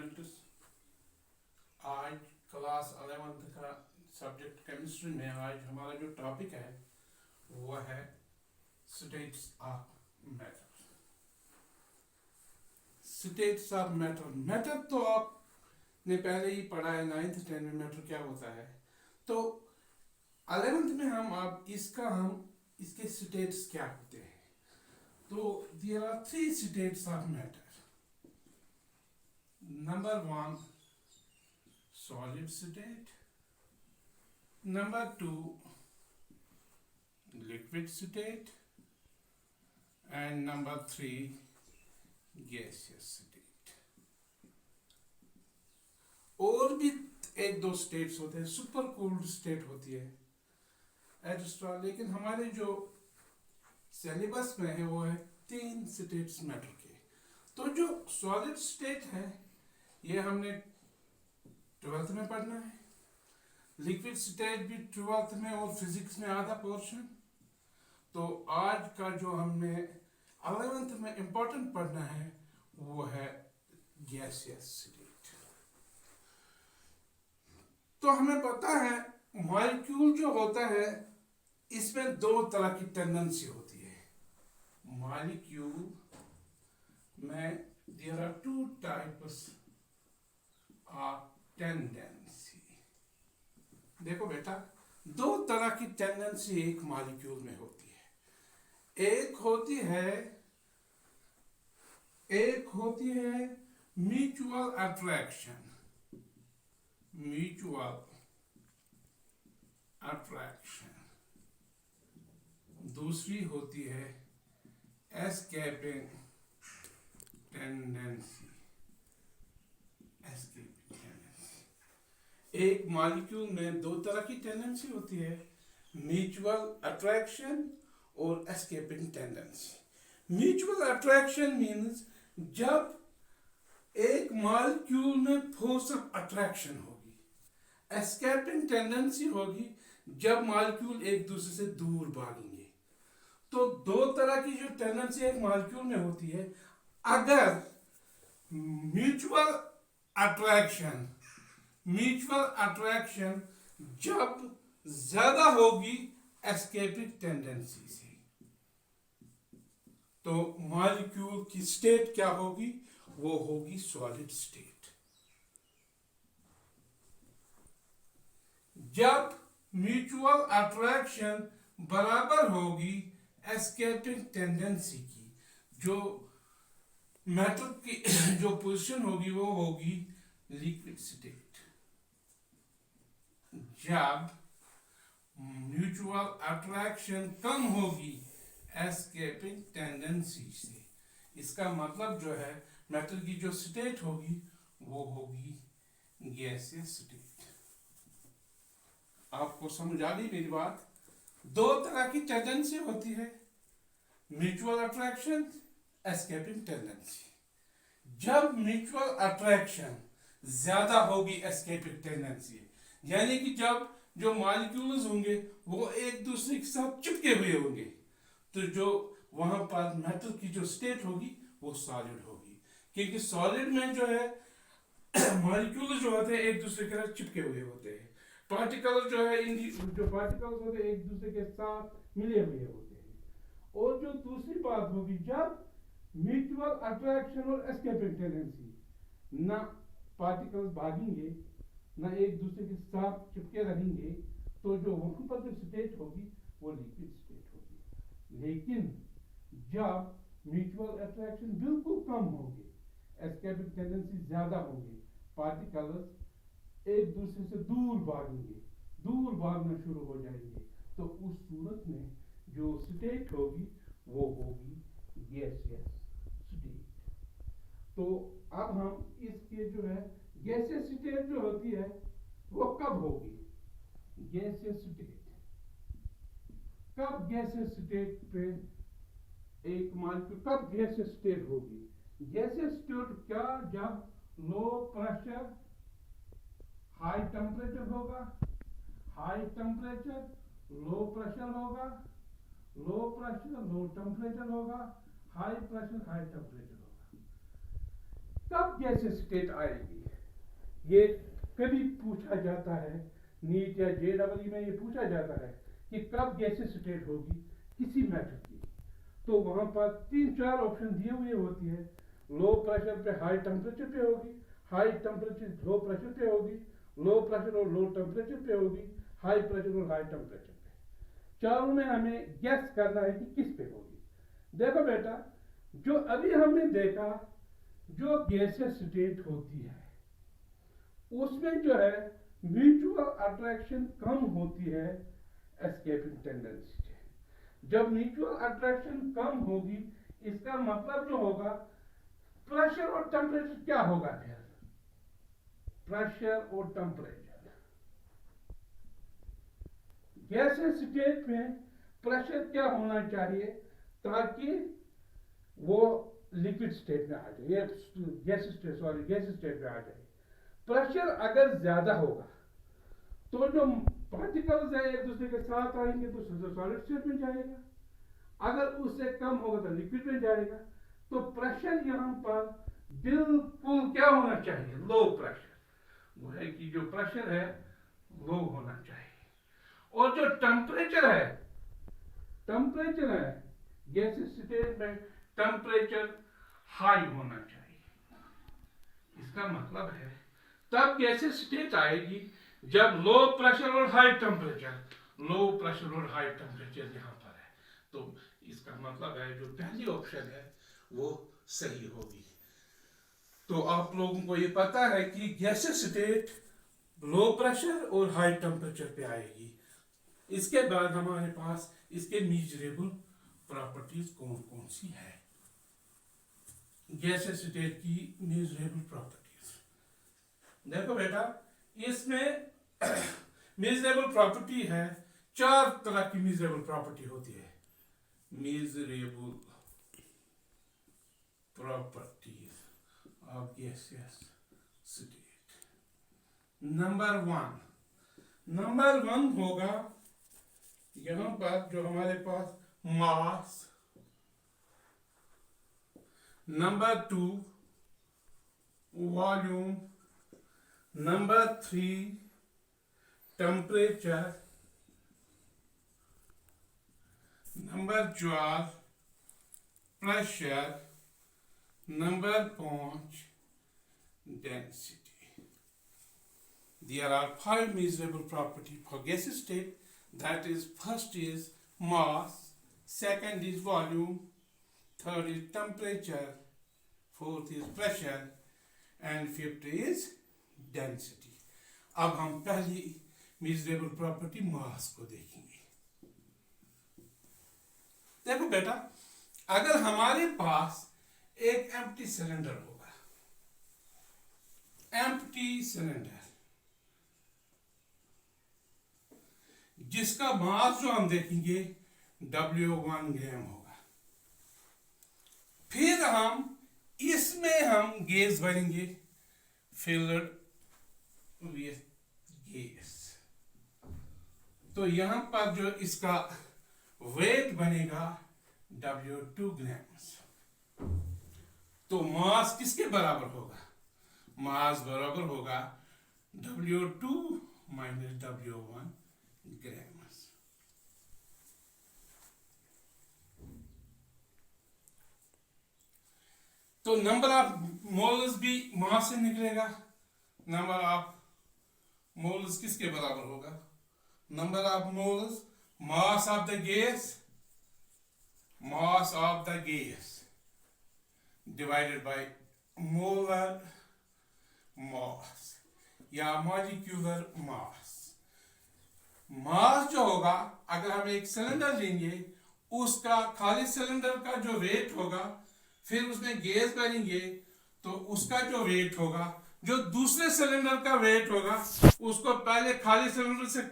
Students, आज class 11th का subject chemistry में आज हमारा जो टॉपिक है वो है states of matter. States of matter, matter तो आपने पहले ही पढ़ा है 9th 10th में मैटर क्या होता है। तो 11th में हम इसके स्टेट्स क्या होते हैं। तो there are 3 states of matter. Number 1, solid state. Number 2, liquid state. And number 3, gaseous state. और भी एक दो स्टेट्स होते हैं, सुपर कूल्ड स्टेट होती है एक्स्ट्रा, लेकिन हमारे जो सिलेबस में है वो है 3 स्टेट्स मैटर के। तो जो सॉलिड स्टेट है ये हमने 12th में पढ़ना है, लिक्विड स्टेट भी 12th में और फिजिक्स में आधा पोर्शन। तो आज का जो हमने 11th में इंपॉर्टेंट पढ़ना है वो है गैसियस स्टेट। तो हमें पता है मॉलिक्यूल जो होता है इसमें 2 तरह की टेंडेंसी होती है। मॉलिक्यूल में देयर आर 2 टाइप्स टेंडेंसी। देखो बेटा, 2 तरह की टेंडेंसी एक मॉलिक्यूल में होती है। एक होती है म्यूचुअल अट्रैक्शन। दूसरी होती है एस्केपिंग टेंडेंसी। एक मॉलिक्यूल में 2 तरह की टेंडेंसी होती है, म्यूचुअल अट्रैक्शन और escaping tendency. Mutual attraction means जब एक मॉलिक्यूल में फोर्स ऑफ अट्रैक्शन होगी। एस्केपिंग टेंडेंसी होगी जब मॉलिक्यूल एक दूसरे से दूर भागेंगे। तो 2 तरह की जो टेंडेंसी एक मॉलिक्यूल में होती है, अगर म्यूचुअल अट्रैक्शन जब ज्यादा होगी एस्केपिंग टेंडेंसी से, तो मॉलिक्यूल की स्टेट क्या होगी? वो होगी सॉलिड स्टेट। जब म्यूचुअल अट्रैक्शन बराबर होगी एस्केपिंग टेंडेंसी की, जो मैटर की जो पोजीशन होगी वो होगी लिक्विड स्टेट। जब म्यूचुअल अट्रैक्शन कम होगी एस्केपिंग टेंडेंसी से, इसका मतलब जो है मैटर की जो स्टेट होगी वो होगी गैसियस स्टेट। आपको समझ आ गई मेरी बात? 2 तरह की टेंडेंसी होती है, म्यूचुअल अट्रैक्शन, एस्केपिंग टेंडेंसी। जब म्यूचुअल अट्रैक्शन ज्यादा होगी एस्केपिंग टेंडेंसी, यानी कि जब जो मॉलिक्यूल्स होंगे वो एक दूसरे के साथ चिपके हुए होंगे, तो जो वहां पर मैटर की जो स्टेट होगी वो सॉलिड होगी। क्योंकि सॉलिड में जो है मॉलिक्यूल्स जो होते हैं एक दूसरे के साथ चिपके हुए होते हैं, पार्टिकल्स जो है जो पार्टिकल्स होते हैं एक दूसरे के साथ मिले हुए होते हैं। और जो दूसरी बात होगी, जब म्यूचुअल अट्रैक्शन और एस्केपिंग टेंडेंसी, ना पार्टिकल्स भागेंगे ना एक दूसरे के साथ चिपके रहेंगे, तो जो वहां पर जो स्टेट होगी वो लिक्विड स्टेट होगी। लेकिन जब म्यूचुअल अट्रैक्शन बिल्कुल कम होगी, एस्केपिंग टेंडेंसी ज्यादा होगी, पार्टिकल्स एक दूसरे से दूर भागना शुरू हो जाएंगे, तो उस सूरत में जो स्टेट होगी वो होगी गैसियस स्टेट। तो अब हम इसके जो है गैसियस स्टेट जो होती है वो कब होगी? गैसियस स्टेट कब? गैसियस स्टेट पे एक मॉलिक्यूल कब गैसियस स्टेट होगी? गैसियस स्टेट क्या? जब लो प्रेशर हाई टेम्परेचर होगा, हाई टेम्परेचर लो प्रेशर होगा, लो प्रेशर लो टेम्परेचर होगा, हाई प्रेशर हाई टेम्परेचर होगा। कब गैसीय स्टेट आएगी, ये कभी पूछा जाता है, नीट या JEE में ये पूछा जाता है कि कब गैसीय स्टेट होगी किसी मैटर की। तो वहां पर 3-4 ऑप्शन दिए हुए होती है। लो प्रेशर पे हाई टेम्परेचर पे होगी, हाई टेम्परेचर लो प्रेशर पे होगी, लो प्रेशर और लो टेम्परेचर पे होगी, हाई प्रेशर और हाई टेम्परेचर पे। चारों में हमें गेस करना है कि किस पे होगी। देखो बेटा, जो अभी हमने देखा, जो गैसीय स्टेट होती है उसमें जो है म्यूचुअल अट्रैक्शन कम होती है एस्केपिंग टेंडेंसी से। जब म्यूचुअल अट्रैक्शन कम होगी, इसका मतलब जो होगा प्रेशर और टेम्परेचर क्या होगा, प्रेशर और टेम्परेचर। गैसीय स्टेट में प्रेशर क्या होना चाहिए ताकि वो लिक्विड स्टेट में आ जाए, गैस स्टेट में आ जाए। प्रेशर अगर ज्यादा होगा तो जो पार्टिकल्स है एक दूसरे के साथ आएंगे तो सॉलिड स्टेट में जाएगा, अगर उससे कम होगा तो लिक्विड में जाएगा। तो प्रेशर यहाँ पर बिल्कुल क्या होना चाहिए, लो प्रेशर। वो है कि जो प्रेशर है लो होना चाहिए, और जो टेम्परेचर है गैस स्टेट में टेम्परेचर हाई होना चाहिए। इसका मतलब है तब गैसीय स्टेट आएगी जब लो प्रेशर और हाई टेम्परेचर, लो प्रेशर और हाई टेम्परेचर यहाँ पर है। तो इसका मतलब है जो पहली ऑप्शन है वो सही होगी। तो आप लोगों को ये पता है कि गैसीय स्टेट लो प्रेशर और हाई टेम्परेचर पे आएगी। इसके बाद हमारे पास इसके मेजरेबल प्रॉपर्टीज कौन कौन सी है, गैसीय स्टेट की मेजरेबल प्रॉपर्टीज। देखो बेटा, इसमें मेजरेबल प्रॉपर्टी है, 4 तरह की मेजरेबल प्रॉपर्टी होती है। Measurable properties of gaseous state. Number 1 होगा यहां पर जो हमारे पास mass. Number 2 volume. Number 3 temperature. Number 4 pressure. Number 5 density. There are 5 measurable properties for gaseous state. That is, first is mass, second is volume, third is temperature, fourth is pressure, and fifth is density. अब हम पहली measurable property mass को देखेंगे। देखो बेटा, अगर हमारे पास एक एम्प्टी सिलेंडर होगा, एम्प्टी सिलेंडर जिसका मास जो हम देखेंगे W1 ग्राम होगा, फिर हम इसमें हम गैस भरेंगे, फिल्ड विथ गैस। तो यहां पर जो इसका वेट बनेगा W2 ग्राम्स। तो मास किसके बराबर होगा, मास बराबर होगा W2 माइनस W1 ग्राम्स। तो नंबर ऑफ मोल्स भी मास से निकलेगा। नंबर ऑफ मोल्स किसके बराबर होगा, number of moles mass of the gas, mass of the gas divided by molar mass या मॉलिक्यूलर मास। मास जो होगा, अगर हम एक सिलेंडर लेंगे, उसका खाली सिलेंडर का जो वेट होगा, फिर उसमें गैस भरेंगे तो उसका जो वेट होगा, जो दूसरे सिलेंडर का वेट होगा, उसको पहले खाली सिलेंडर से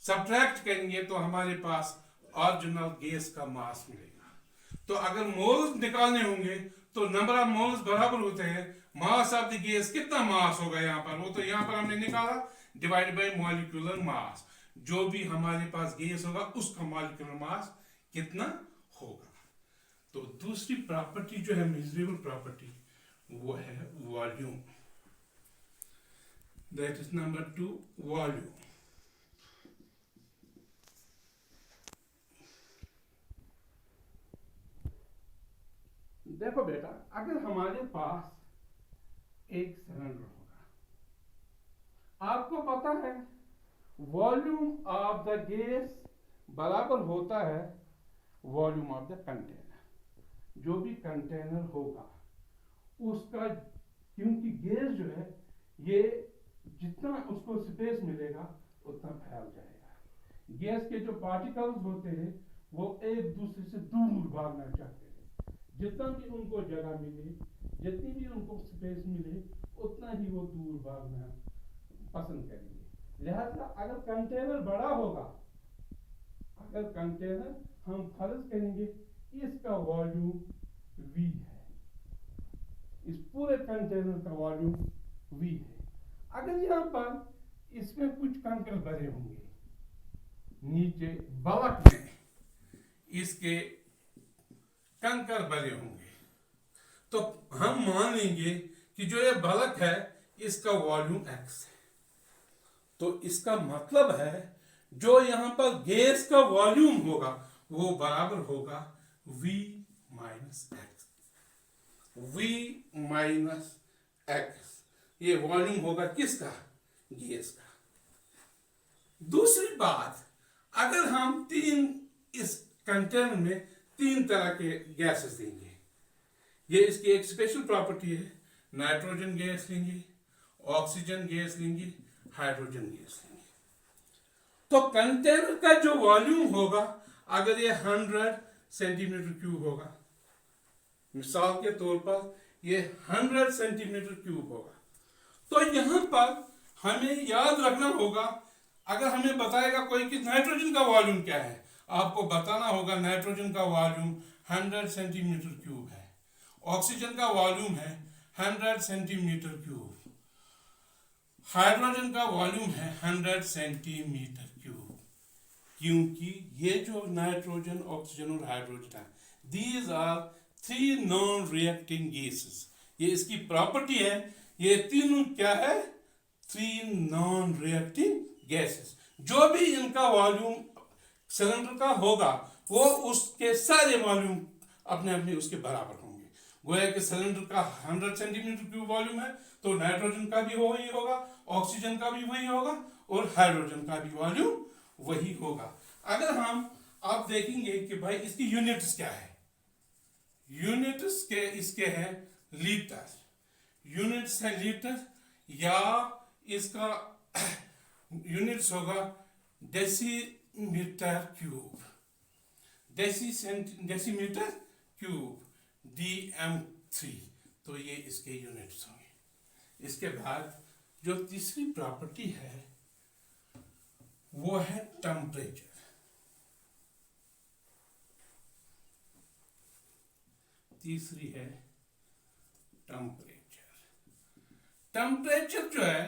सब्ट्रैक्ट करेंगे तो हमारे पास ओरिजिनल गैस का मास मिलेगा। तो अगर मोल्स निकालने होंगे तो नंबर ऑफ मोल्स बराबर होते हैं मास ऑफ द गैस। कितना मास होगा यहाँ पर, वो तो यहाँ पर हमने निकाला, डिवाइड बाय मॉलिक्यूलर मास। जो भी हमारे पास गैस होगा उसका मॉलिक्यूलर मास कितना होगा। तो दूसरी प्रॉपर्टी जो है मेजरेबल प्रॉपर्टी, वो है volume. That is number 2, volume. देखो बेटा, अगर हमारे पास एक सिलेंडर होगा, आपको पता है वॉल्यूम ऑफ द गैस बराबर होता है वॉल्यूम ऑफ द कंटेनर। जो भी कंटेनर होगा उसका, क्योंकि गैस जो है ये जितना उसको स्पेस मिलेगा उतना फैल जाएगा। गैस के जो पार्टिकल्स होते हैं वो एक दूसरे से दूर भागना चाहते हैं। जितना भी उनको जगह मिले, जितनी भी उनको स्पेस मिले, उतना ही वो दूर भागना पसंद करेंगे। लिहाजा अगर कंटेनर बड़ा होगा, अगर कंटेनर हम फर्ज करेंगे इसका वॉल्यूम V है, इस पूरे कंटेनर का वॉल्यूम V है। अगर यहाँ पर इसमें कुछ कंकर भरे होंगे, नीचे बलक में इसके कंकर भरे होंगे, तो हम मान लेंगे कि जो ये बलक है इसका वॉल्यूम X है। तो इसका मतलब है जो यहां पर गैस का वॉल्यूम होगा वो बराबर होगा V minus x. V minus x, ये वॉल्यूम होगा किसका? गैस का। दूसरी बात, अगर हम इस कंटेनर में 3 तरह के गैसेस देंगे, ये इसकी एक स्पेशल प्रॉपर्टी है। नाइट्रोजन गैस लेंगे, ऑक्सीजन गैस लेंगे, हाइड्रोजन गैस लेंगे, तो कंटेनर का जो वॉल्यूम होगा, अगर ये 100 सेंटीमीटर क्यूब होगा, मिसाल के तौर पर ये 100 सेंटीमीटर क्यूब होगा, तो यहां पर हमें याद रखना होगा, अगर हमें बताएगा कोई कि नाइट्रोजन का वॉल्यूम क्या है, आपको बताना होगा नाइट्रोजन का वॉल्यूम 100 सेंटीमीटर क्यूब है, ऑक्सीजन का वॉल्यूम है 100 सेंटीमीटर क्यूब, हाइड्रोजन का वॉल्यूम है 100 सेंटीमीटर क्यूब। क्योंकि ये जो नाइट्रोजन, ऑक्सीजन और हाइड्रोजन है, these are 3 non reacting gases. ये इसकी प्रॉपर्टी है, ये तीनों क्या है? 3 नॉन रिएक्टिंग गैसेस। जो भी इनका वॉल्यूम सिलेंडर का होगा वो उसके सारे वॉल्यूम अपने अपने उसके बराबर होंगे। गोया कि सिलेंडर का 100 सेंटीमीटर क्यूब वॉल्यूम है, तो नाइट्रोजन का भी वही होगा, ऑक्सीजन का भी वही होगा और हाइड्रोजन का भी वॉल्यूम वही होगा। अगर हम आप देखेंगे कि भाई इसकी यूनिट्स क्या है, यूनिट्स के इसके हैं लीटर, यूनिट्स है लीटर, या इसका यूनिट्स होगा decimetre cube, decimetre cube DM3, तो ये इसके यूनिट्स होंगे। इसके बाद जो तीसरी प्रॉपर्टी है वो है टेम्परेचर। तीसरी है टेम्परेचर। टेम्परेचर जो है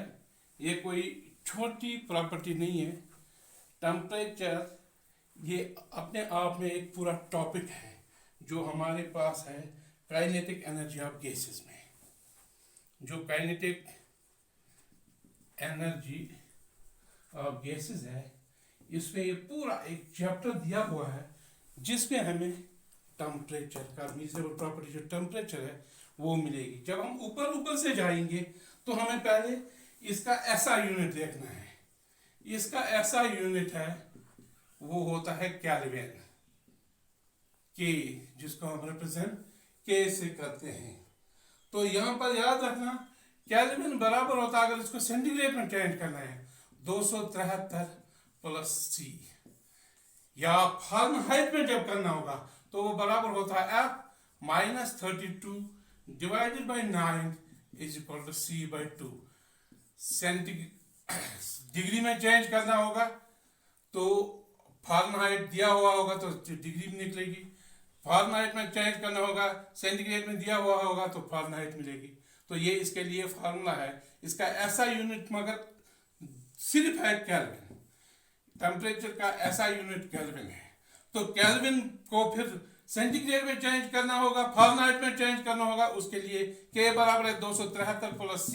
ये कोई छोटी प्रॉपर्टी नहीं है। टेम्परेचर ये अपने आप में एक पूरा टॉपिक है जो हमारे पास है काइनेटिक एनर्जी ऑफ गैसेस में। जो काइनेटिक एनर्जी ऑफ गैसेस है, इसमें ये पूरा एक चैप्टर दिया हुआ है जिसमें हमें टेम्परेचर का मीजरेबल प्रॉपर्टी जो टेम्परेचर है वो मिलेगी। जब हम ऊपर ऊपर से जाएंगे तो हमें पहले इसका ऐसा यूनिट देखना है। इसका ऐसा यूनिट है वो होता है केल्विन, के, जिसको हम रिप्रेजेंट के से करते हैं। तो यहां पर याद रखना केल्विन बराबर होता है, अगर इसको सेंटीग्रेड में चेंज करना है, 273 प्लस C, या फारेनहाइट में जब करना होगा तो वो बराबर होता है F minus 32 divided by 9 is equal to C/2। Degree में चेंज करना होगा तो फारेनहाइट दिया हुआ होगा तो डिग्री में निकलेगी, फारेनहाइट में चेंज करना होगा, सेंटीग्रेड में दिया हुआ होगा तो फारेनहाइट मिलेगी। तो ये इसके लिए फार्मूला है। इसका ऐसा यूनिट मगर सिर्फ है केल्विन, टेम्परेचर का ऐसा यूनिट केल्विन है। तो केल्विन को फिर सेंटीग्रेड में चेंज करना होगा, फारेनहाइट में चेंज करना होगा, उसके लिए K बराबर है 273 प्लस C,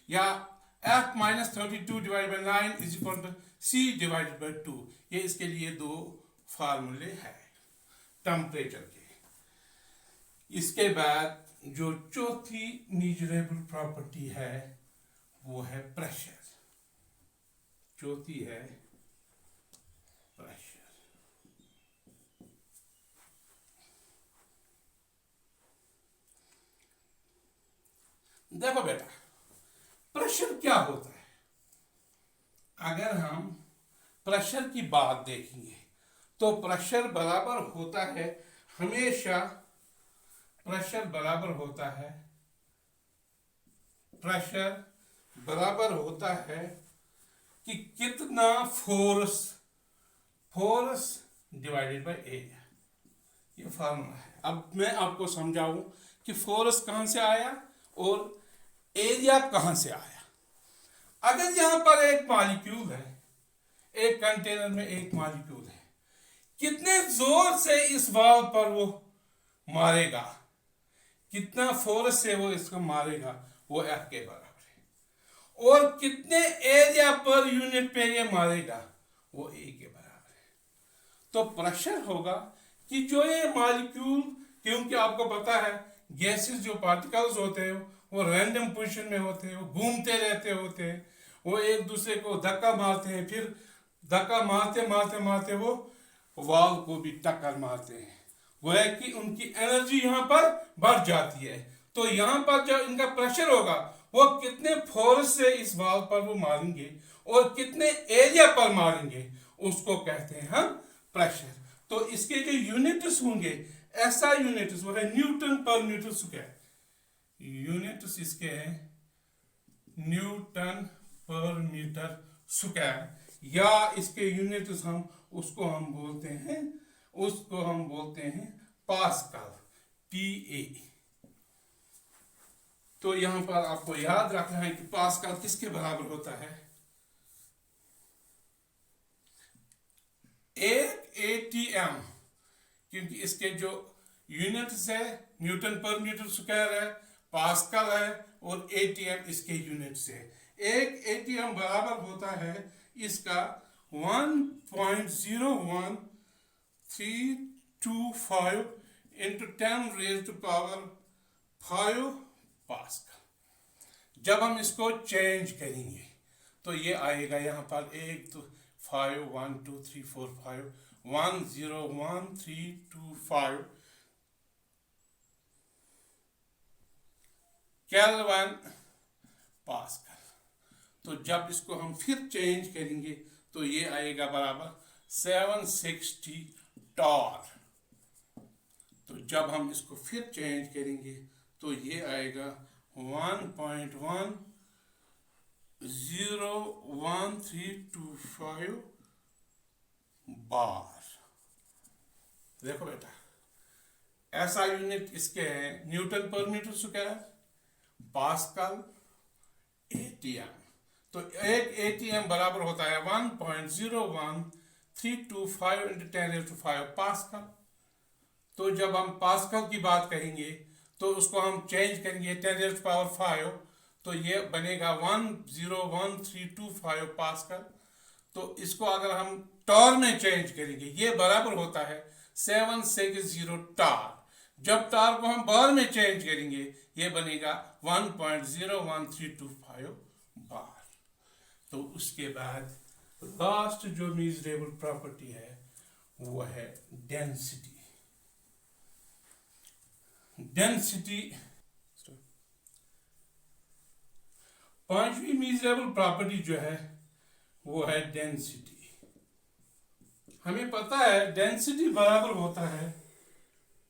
या F minus 32 divide by 9 is equal to C divided by 2। ये इसके लिए दो फार्मूले हैं टेम्परेचर के। इसके बाद जो चौथी मेजरेबल प्रॉपर्टी है वो है प्रेशर। चौथी है प्रेशर। देखो बेटा, प्रेशर क्या होता है? अगर हम प्रेशर की बात देखेंगे तो प्रेशर बराबर होता है हमेशा, प्रेशर बराबर होता है, प्रेशर बराबर होता है कि कितना force, force divided by area. ये फार्मूला है। अब मैं आपको समझाऊं कि फोर्स कहां से आया और एरिया कहां से आया। अगर यहां पर एक मॉलिक्यूल है, एक कंटेनर में एक मॉलिक्यूल है, कितने जोर से इस वाल पर वो मारेगा, कितना फोर्स से वो इसको मारेगा, वो F के बराबर है। और कितने एरिया पर यूनिट पे ये मारेगा, वो A के बराबर है। तो प्रेशर होगा कि जो ये मॉलिक्यूल, क्योंकि आपको पता है गैसेस जो पार्टिकल्स होते हैं वो रैंडम पोजीशन में होते हैं, वो घूमते रहते होते हैं, वो एक दूसरे को धक्का मारते हैं, फिर धक्का मारते मारते मारते वो वाल को भी टक्कर मारते हैं। वो है कि उनकी एनर्जी यहाँ पर बढ़ जाती है। तो यहाँ पर जो इनका प्रेशर होगा वो कितने फोर्स से इस वाल पर वो मारेंगे और कितने एरिया पर मारेंगे, उसको कहते हैं हम प्रेशर। तो इसके जो यूनिट्स होंगे, ऐसा यूनिट्स वो है न्यूटन पर मीटर स्क्वायर। यूनिट्स इसके हैं न्यूटन पर मीटर स्क्वायर, या इसके यूनिट्स हम उसको हम बोलते हैं पास्कल, PA। तो यहां पर आपको याद रखना है कि पास्कल किसके बराबर होता है? एक ATM, क्योंकि इसके जो यूनिट्स है न्यूटन पर मीटर स्क्वायर है, पास्कल है, और ATM इसके यूनिट्स है। एक ATM बराबर होता है इसका 1.01325 into 10 raise to power 5 pascal. जब हम इसको चेंज करेंगे तो ये आएगा यहाँ पर 1 2 5 1 2 3 4 5 1.01325 केल्विन पास्कल। तो जब इसको हम फिर चेंज करेंगे तो ये आएगा बराबर 760 टॉर। तो जब हम इसको फिर चेंज करेंगे तो ये आएगा 1.01325 बार। देखो बेटा, ऐसा यूनिट इसके हैं न्यूटन पर मीटर स्क्वायर, पास्कल, ATM। तो एक ATM बराबर होता है 1.01325 इंटू 10⁵ पास्कल। तो जब हम पास्कल की बात करेंगे तो उसको हम चेंज करेंगे 10⁵, तो ये बनेगा 1.01325 पास्कल। तो इसको अगर हम टॉर में चेंज करेंगे, ये बराबर होता है 760 टार। जब टार को हम बार में चेंज करेंगे ये बनेगा 1.01325 बार। तो उसके बाद लास्ट जो मेजरेबल प्रॉपर्टी है वो है डेंसिटी। डेंसिटी पांचवी मेजरेबल प्रॉपर्टी जो है वो है डेंसिटी। हमें पता है डेंसिटी बराबर होता है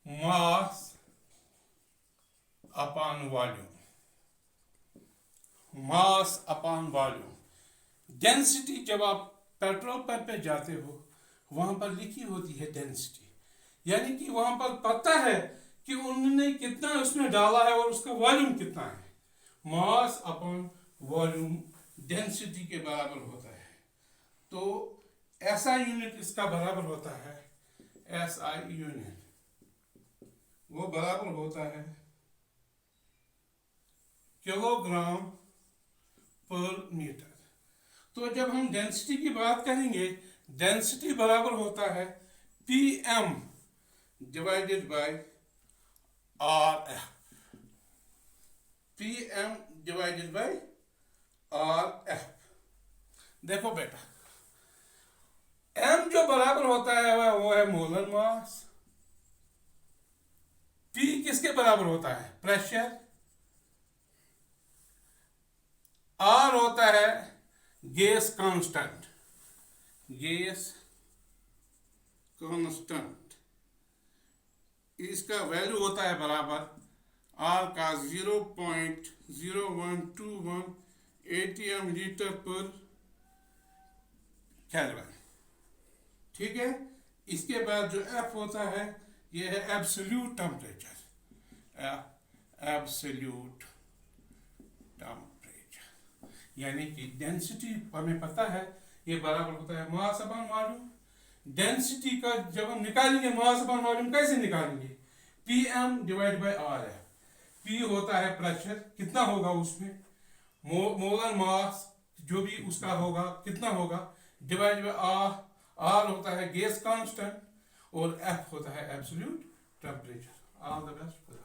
mass upon volume. Mass upon volume. Density जब आप पेट्रोल पंप पे जाते हो वहां पर लिखी होती है डेंसिटी, यानी कि वहां पर पता है कि उन्होंने कितना उसमें डाला है और उसका वॉल्यूम कितना है। मास अपॉन वॉल्यूम डेंसिटी के बराबर होता है। तो SI यूनिट इसका बराबर होता है SI यूनिट वो बराबर होता है किलोग्राम पर मीटर। तो जब हम डेंसिटी की बात करेंगे, डेंसिटी बराबर होता है PM divided by RF। PM divided by RF। देखो बेटा, M जो बराबर होता है वो है मोलर मास। P किसके बराबर होता है? प्रेशर। R होता है गैस कांस्टेंट, गैस कांस्टेंट। इसका वैल्यू होता है बराबर R का 0.0121 ATM लीटर पर केल्विन। ठीक है। इसके बाद जो F होता है ये है एब्सोल्यूट टेम्परेचर, एब्सोल्यूट टेम्परेचर। यानी कि डेंसिटी हमें पता है ये बराबर होता है मास अपॉन वॉल्यूम। डेंसिटी का जब हम निकालेंगे मास अपॉन वॉल्यूम कैसे निकालेंगे? PM divide by RF। P होता है प्रेशर, कितना होगा उसमें, मोलर मास जो भी उसका होगा कितना होगा, डिवाइड बाय R होता है गैस कांस्टेंट, और F होता है absolute temperature. All the best.